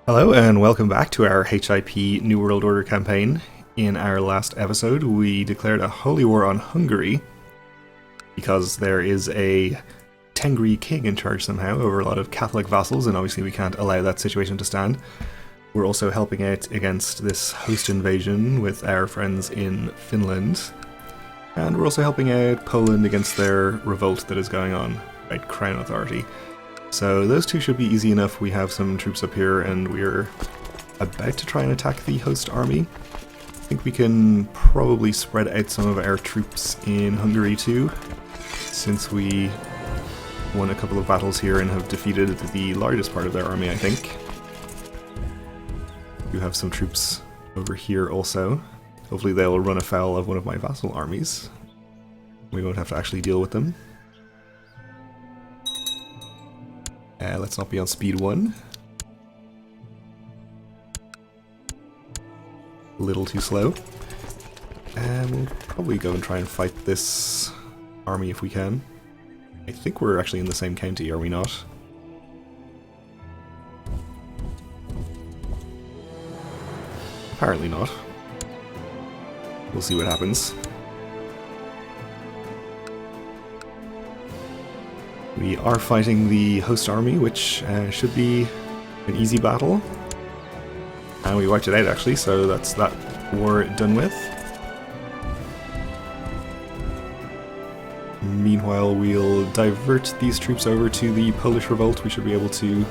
Hello and welcome back to our HIP New World Order campaign. In our last episode we declared a holy war on Hungary because there is a Tengri king in charge somehow over a lot of Catholic vassals, and obviously we can't allow that situation to stand. We're also helping out against this host invasion with our friends in Finland, and we're also helping out Poland against their revolt that is going on by Crown Authority. So those two should be easy enough. We have some troops up here and we're about to try and attack the host army. I think we can probably spread out some of our troops in Hungary too, since we won a couple of battles here and have defeated the largest part of their army, I think. We have some troops over here also. Hopefully they'll run afoul of one of my vassal armies. We won't have to actually deal with them. Let's not be on speed 1. A little too slow. And we'll probably go and try and fight this army if we can. I think we're actually in the same county, are we not? Apparently not. We'll see what happens. We are fighting the host army, which should be an easy battle. And we wiped it out actually, so that's that war done with. Meanwhile, we'll divert these troops over to the Polish revolt. We should be able to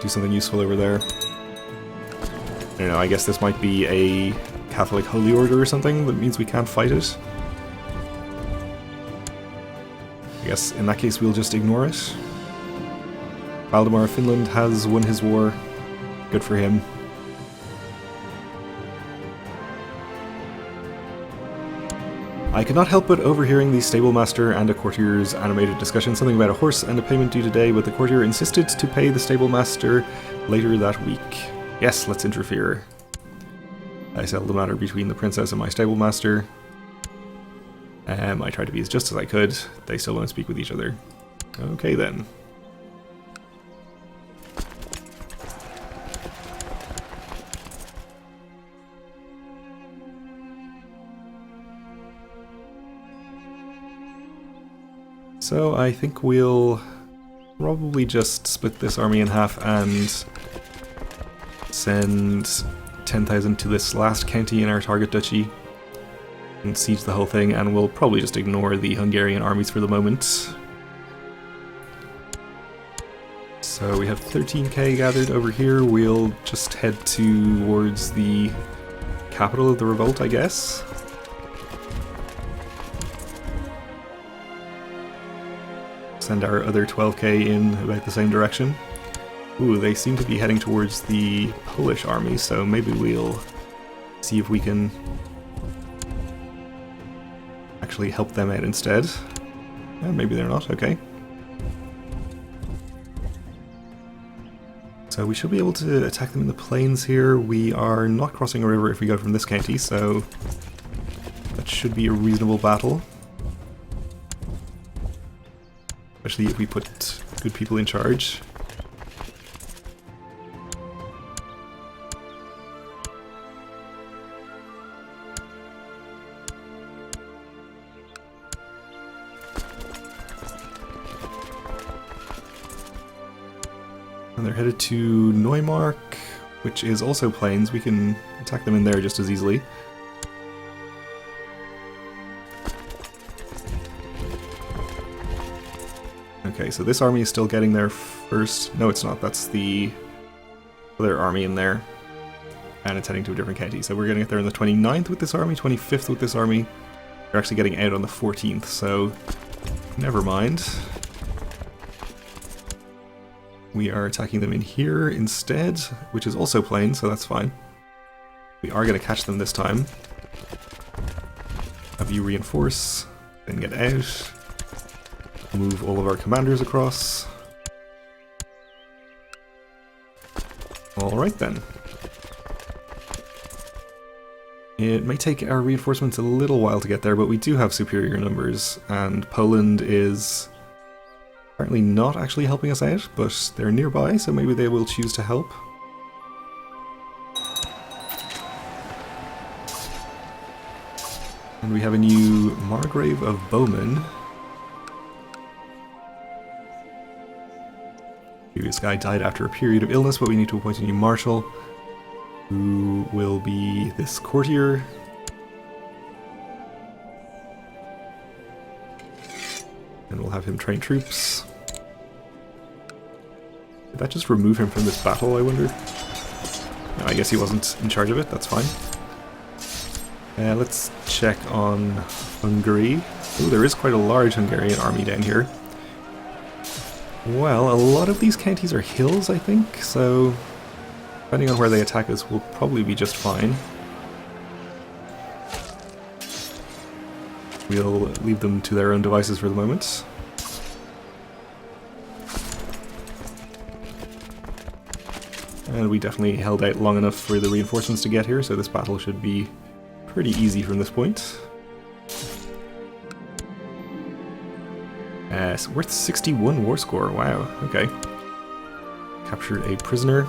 do something useful over there. I don't know, I guess this might be a Catholic holy order or something that means we can't fight it. I guess in that case we'll just ignore it. Valdemar of Finland has won his war. Good for him. I could not help but overhearing the stablemaster and a courtier's animated discussion, something about a horse and a payment due today, but the courtier insisted to pay the stablemaster later that week. Yes, let's interfere. I settled the matter between the princess and my stablemaster. I tried to be as just as I could. They still don't speak with each other. Okay then. So I think we'll probably just split this army in half and send 10,000 to this last county in our target duchy and siege the whole thing, and we'll probably just ignore the Hungarian armies for the moment. So we have 13k gathered over here. We'll just head towards the capital of the revolt, I guess. Send our other 12k in about the same direction. Ooh, they seem to be heading towards the Polish army, so maybe we'll see if we can actually help them out instead. Maybe they're not, okay. So we should be able to attack them in the plains here. We are not crossing a river if we go from this county, so that should be a reasonable battle. Especially if we put good people in charge. And they're headed to Neumark, which is also plains. We can attack them in there just as easily. Okay, so this army is still getting there first. No, it's not. That's the other army in there. And it's heading to a different county. So we're getting it there on the 29th with this army, 25th with this army. They're actually getting out on the 14th, so never mind. We are attacking them in here instead, which is also plain, so that's fine. We are going to catch them this time. Have you reinforce, then get out. Move all of our commanders across. Alright then. It may take our reinforcements a little while to get there, but we do have superior numbers, and Poland is apparently not actually helping us out, but they're nearby, so maybe they will choose to help. And we have a new Margrave of Bowman. Previous guy died after a period of illness, but we need to appoint a new marshal, who will be this courtier. And we'll have him train troops. Did that just remove him from this battle, I wonder? No, I guess he wasn't in charge of it, that's fine. Let's check on Hungary. Oh, there is quite a large Hungarian army down here. Well, a lot of these counties are hills, I think, so depending on where they attack us, we'll probably be just fine. We'll leave them to their own devices for the moment. And we definitely held out long enough for the reinforcements to get here, so this battle should be pretty easy from this point. Worth 61 war score, wow, okay. Captured a prisoner.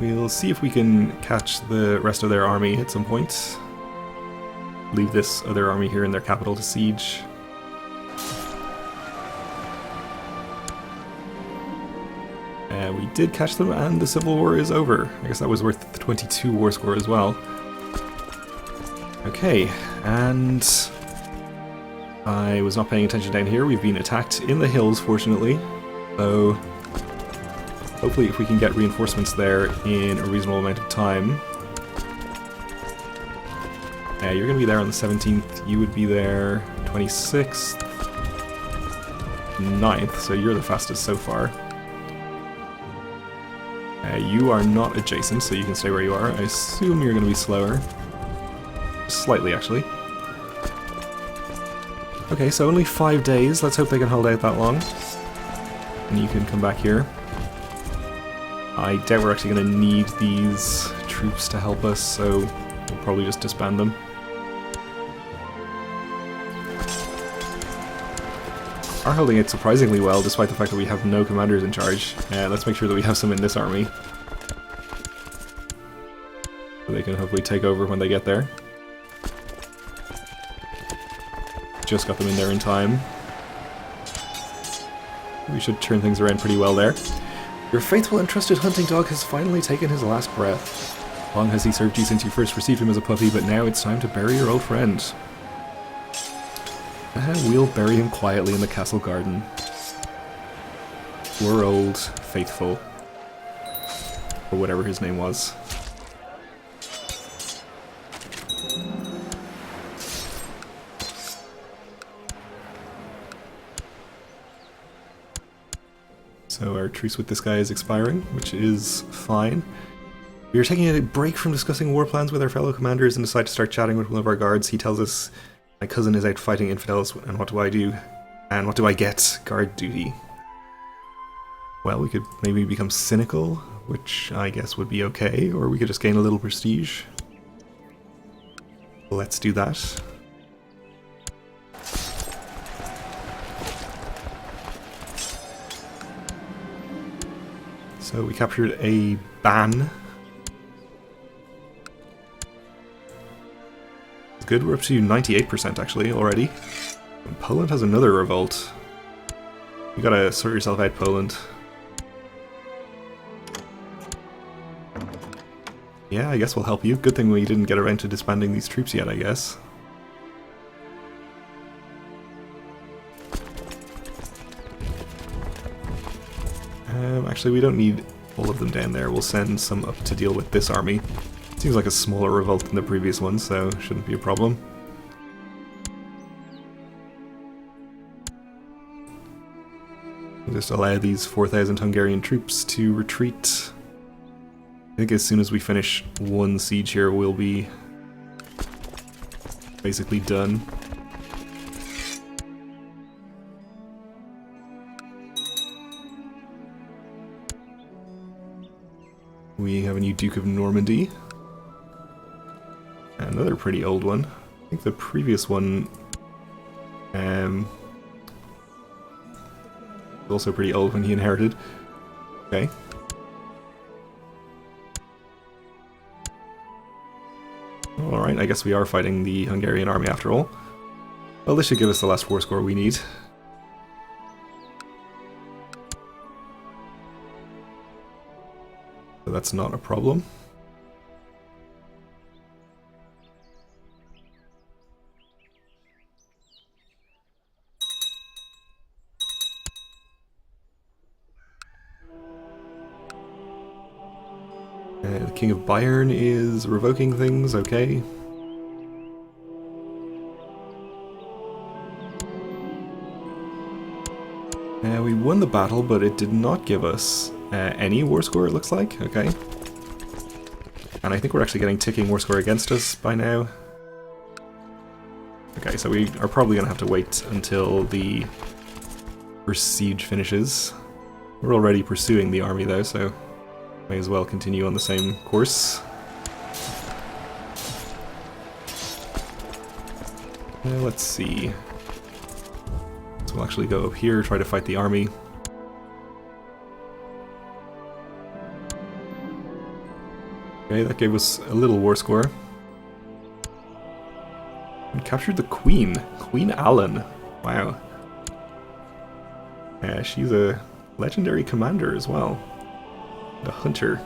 We'll see if we can catch the rest of their army at some point. Leave this other army here in their capital to siege. We did catch them, and the Civil War is over. I guess that was worth the 22 war score as well. Okay, and I was not paying attention down here. We've been attacked in the hills, fortunately. So hopefully if we can get reinforcements there in a reasonable amount of time. You're going to be there on the 17th, you would be there 26th, 9th, so you're the fastest so far. You are not adjacent, so you can stay where you are. I assume you're going to be slower. Slightly, actually. Okay, so only 5 days. Let's hope they can hold out that long. And you can come back here. I doubt we're actually going to need these troops to help us, so we'll probably just disband them. Are holding it surprisingly well, despite the fact that we have no commanders in charge. Let's make sure that we have some in this army. So they can hopefully take over when they get there. Just got them in there in time. We should turn things around pretty well there. Your faithful and trusted hunting dog has finally taken his last breath. Long has he served you since you first received him as a puppy, but now it's time to bury your old friend. We'll bury him quietly in the castle garden. Poor old faithful. Or whatever his name was. So our truce with this guy is expiring, which is fine. We are taking a break from discussing war plans with our fellow commanders and decide to start chatting with one of our guards. He tells us, my cousin is out fighting infidels, and what do I do? And what do I get? Guard duty. Well, we could maybe become cynical, which I guess would be okay, or we could just gain a little prestige. Let's do that. So we captured a ban. It's good, we're up to 98% actually already. And Poland has another revolt. You gotta sort yourself out, Poland. Yeah, I guess we'll help you. Good thing we didn't get around to disbanding these troops yet, I guess. Actually, we don't need all of them down there. We'll send some up to deal with this army. Seems like a smaller revolt than the previous one, so shouldn't be a problem. We'll just allow these 4,000 Hungarian troops to retreat. I think as soon as we finish one siege here, we'll be basically done. We have a new Duke of Normandy. Another pretty old one. I think the previous one Also pretty old when he inherited. Okay. Alright, I guess we are fighting the Hungarian army after all. Well, this should give us the last war score we need. So that's not a problem. The King of Bayern is revoking things, okay. We won the battle, but it did not give us any war score, it looks like, okay. And I think we're actually getting ticking war score against us by now. Okay, so we are probably going to have to wait until the first siege finishes. We're already pursuing the army though, so may as well continue on the same course. Let's see. So we'll actually go up here, try to fight the army. Okay, that gave us a little war score. We captured the Queen. Queen Allen. Wow. She's a legendary commander as well. The hunter.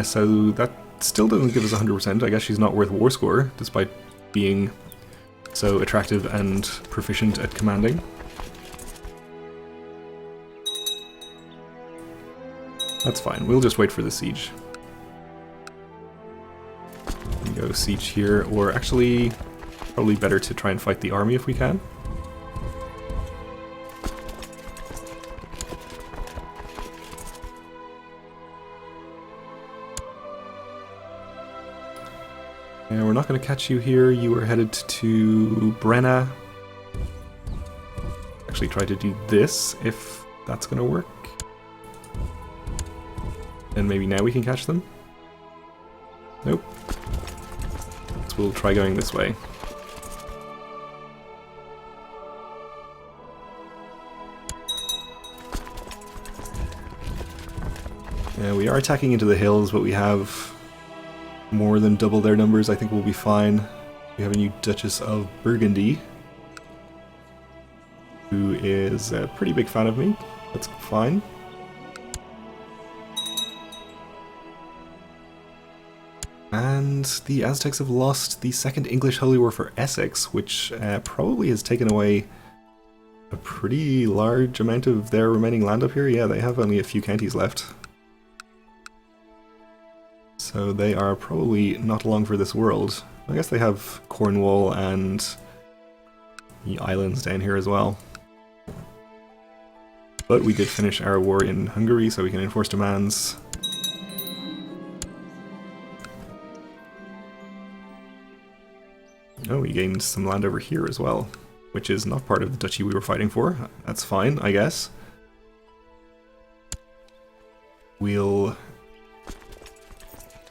So that still doesn't give us 100%. I guess she's not worth war score, despite being so attractive and proficient at commanding. That's fine, we'll just wait for the siege. Go siege here, or actually, probably better to try and fight the army if we can. We're not going to catch you here. You are headed to Brenna. Actually try to do this, if that's going to work. And maybe now we can catch them? Nope. So we'll try going this way. We are attacking into the hills, but we have more than double their numbers. I think we'll be fine. We have a new Duchess of Burgundy, who is a pretty big fan of me. That's fine. And the Aztecs have lost the Second English Holy War for Essex, which probably has taken away a pretty large amount of their remaining land up here. Yeah, they have only a few counties left. So they are probably not long for this world. I guess they have Cornwall and the islands down here as well. But we did finish our war in Hungary, so we can enforce demands. Oh, we gained some land over here as well, which is not part of the duchy we were fighting for. That's fine, I guess. We'll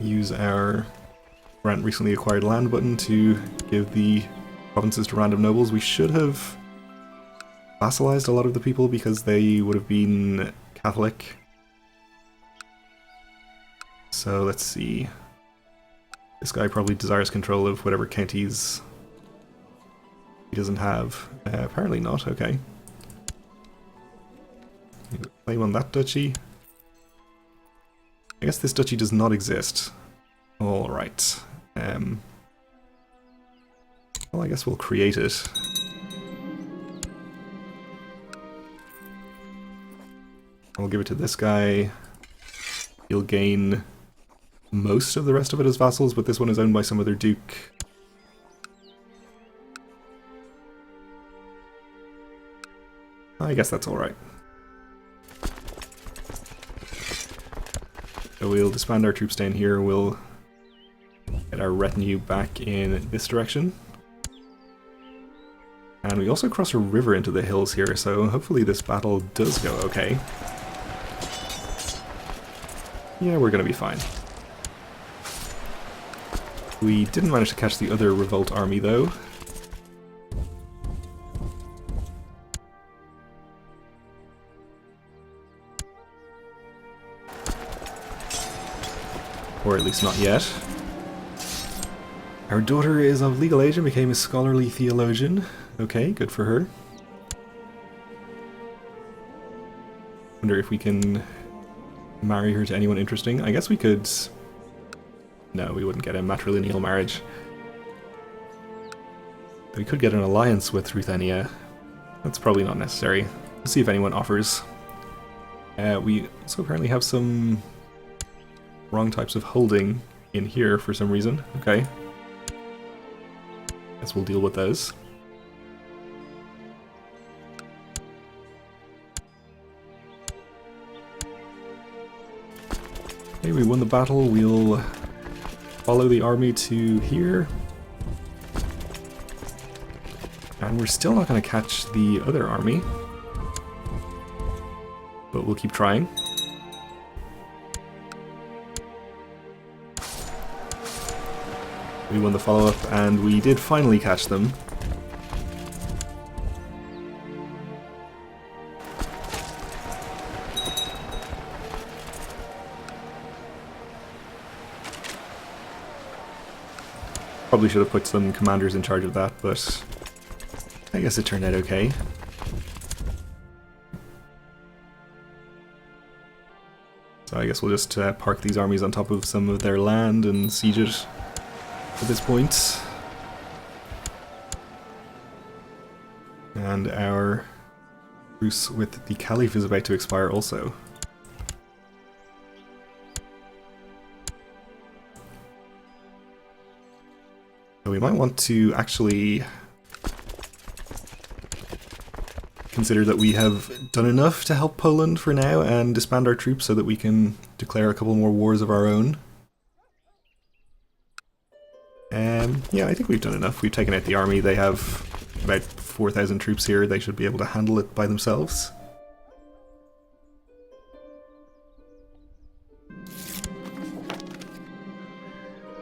use our grant recently acquired land button to give the provinces to random nobles. We should have vassalized a lot of the people because they would have been Catholic. So let's see. This guy probably desires control of whatever counties he doesn't have. Apparently not, okay. Claim on that duchy. I guess this duchy does not exist. Alright. Well, I guess we'll create it. I'll give it to this guy. He'll gain most of the rest of it as vassals, but this one is owned by some other duke. I guess that's alright. So we'll disband our troops down here, we'll get our retinue back in this direction. And we also cross a river into the hills here, so hopefully this battle does go okay. Yeah, we're gonna be fine. We didn't manage to catch the other revolt army though. Or at least not yet. Our daughter is of legal age and became a scholarly theologian. Okay, good for her. Wonder if we can marry her to anyone interesting. I guess we could... No, we wouldn't get a matrilineal marriage. But we could get an alliance with Ruthenia. That's probably not necessary. Let's see if anyone offers. We also apparently have some wrong types of holding in here for some reason. Okay. Guess we'll deal with those. Okay, we won the battle. We'll follow the army to here. And we're still not going to catch the other army. But we'll keep trying. We won the follow-up, and we did finally catch them. Probably should have put some commanders in charge of that, but I guess it turned out okay. So I guess we'll just park these armies on top of some of their land and siege it at this point. And our truce with the Caliph is about to expire also. So we might want to actually consider that we have done enough to help Poland for now and disband our troops so that we can declare a couple more wars of our own. Yeah, I think we've done enough. We've taken out the army. They have about 4,000 troops here. They should be able to handle it by themselves.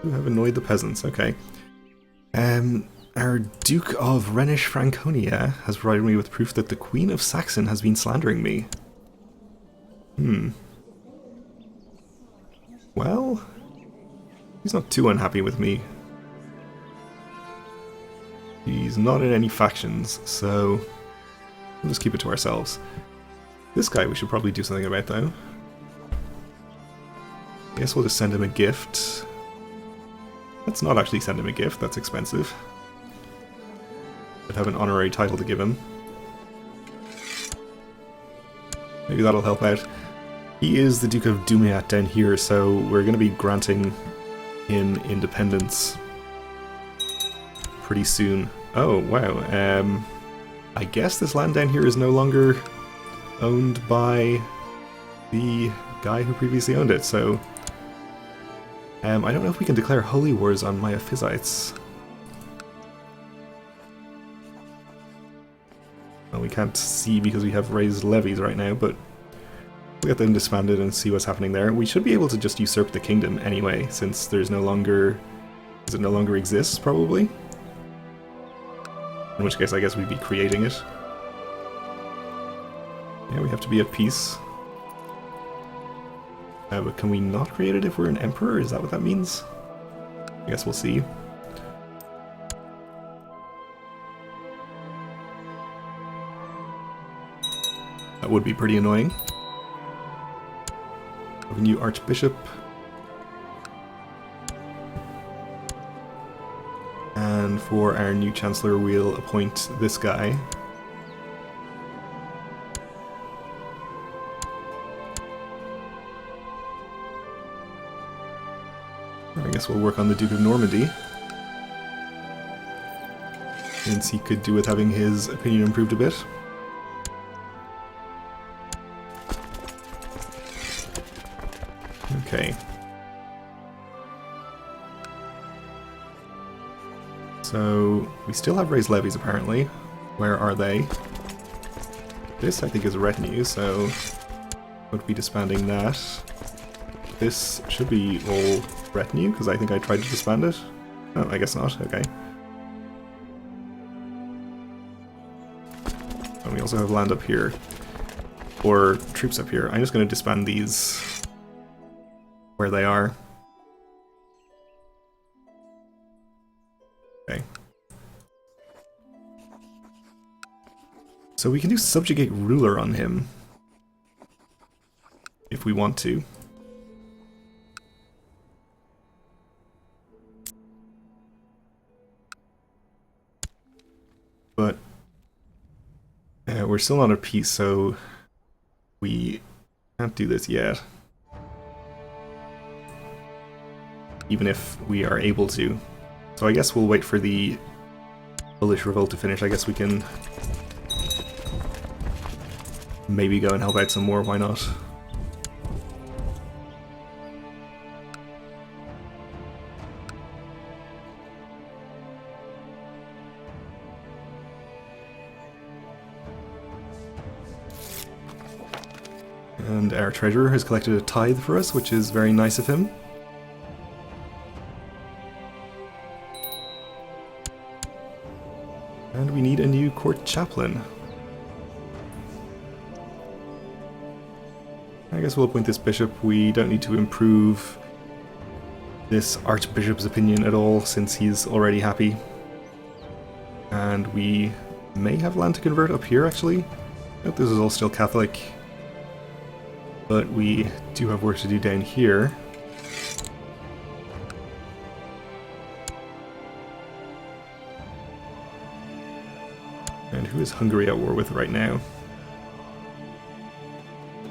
You have annoyed the peasants, okay. Our Duke of Rhenish Franconia has provided me with proof that the Queen of Saxon has been slandering me. Well, he's not too unhappy with me. He's not in any factions, so we'll just keep it to ourselves. This guy we should probably do something about, though. I guess we'll just send him a gift. Let's not actually send him a gift, that's expensive. I'd have an honorary title to give him. Maybe that'll help out. He is the Duke of Dumiat down here, so we're going to be granting him independence pretty soon. Oh, wow. I guess this land down here is no longer owned by the guy who previously owned it, so... I don't know if we can declare holy wars on Miaphysites. Well, we can't see because we have raised levies right now, but we'll get them disbanded and see what's happening there. We should be able to just usurp the kingdom anyway, since there's no longer... It no longer exists, probably? In which case, I guess we'd be creating it. Yeah, we have to be at peace. But can we not create it if we're an emperor? Is that what that means? I guess we'll see. That would be pretty annoying. Have a new archbishop. And for our new chancellor, we'll appoint this guy. I guess we'll work on the Duke of Normandy. Since he could do with having his opinion improved a bit. Okay. So, we still have raised levies apparently. Where are they? This, I think, is a retinue, so we'll be disbanding that. This should be all retinue, because I think I tried to disband it. Oh, I guess not, okay. And we also have land up here. Or troops up here. I'm just going to disband these where they are. Okay. So we can do subjugate ruler on him. If we want to. But we're still not at peace, so we can't do this yet. Even if we are able to. So I guess we'll wait for the Polish revolt to finish. I guess we can maybe go and help out some more, why not? And our treasurer has collected a tithe for us, which is very nice of him. And we need a new court chaplain. I guess we'll appoint this bishop. We don't need to improve this archbishop's opinion at all, since he's already happy. And we may have land to convert up here, actually. Nope, this is all still Catholic. But we do have work to do down here. And who is Hungary at war with right now?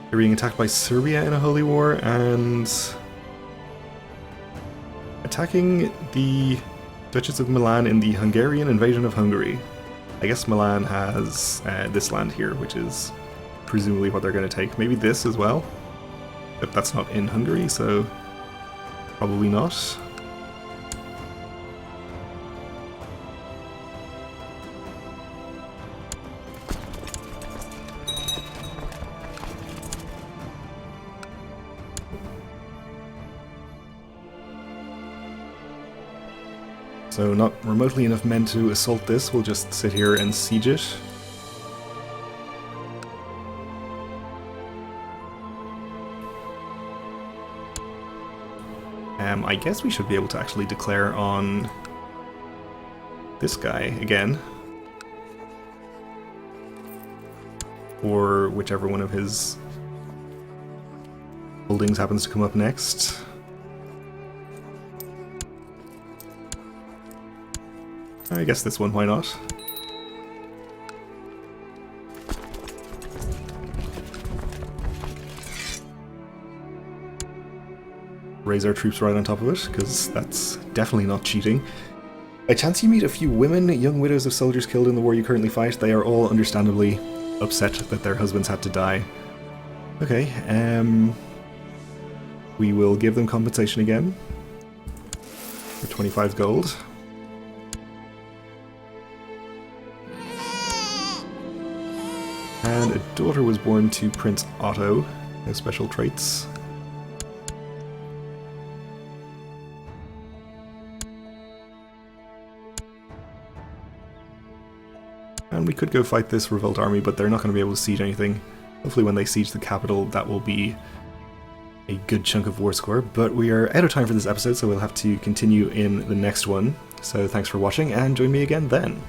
They're being attacked by Serbia in a holy war, and attacking the Duchess of Milan in the Hungarian invasion of Hungary. I guess Milan has this land here, which is presumably what they're going to take. Maybe this as well? But that's not in Hungary, so probably not. So not remotely enough men to assault this, we'll just sit here and siege it. I guess we should be able to actually declare on this guy again. Or whichever one of his holdings happens to come up next. I guess this one, why not? Raise our troops right on top of it, because that's definitely not cheating. By chance you meet a few women, young widows of soldiers killed in the war you currently fight. They are all understandably upset that their husbands had to die. Okay, we will give them compensation again for 25 gold. And a daughter was born to Prince Otto. No special traits. And we could go fight this revolt army, but they're not going to be able to siege anything. Hopefully when they siege the capital, that will be a good chunk of war score. But we are out of time for this episode, so we'll have to continue in the next one. So thanks for watching, and join me again then.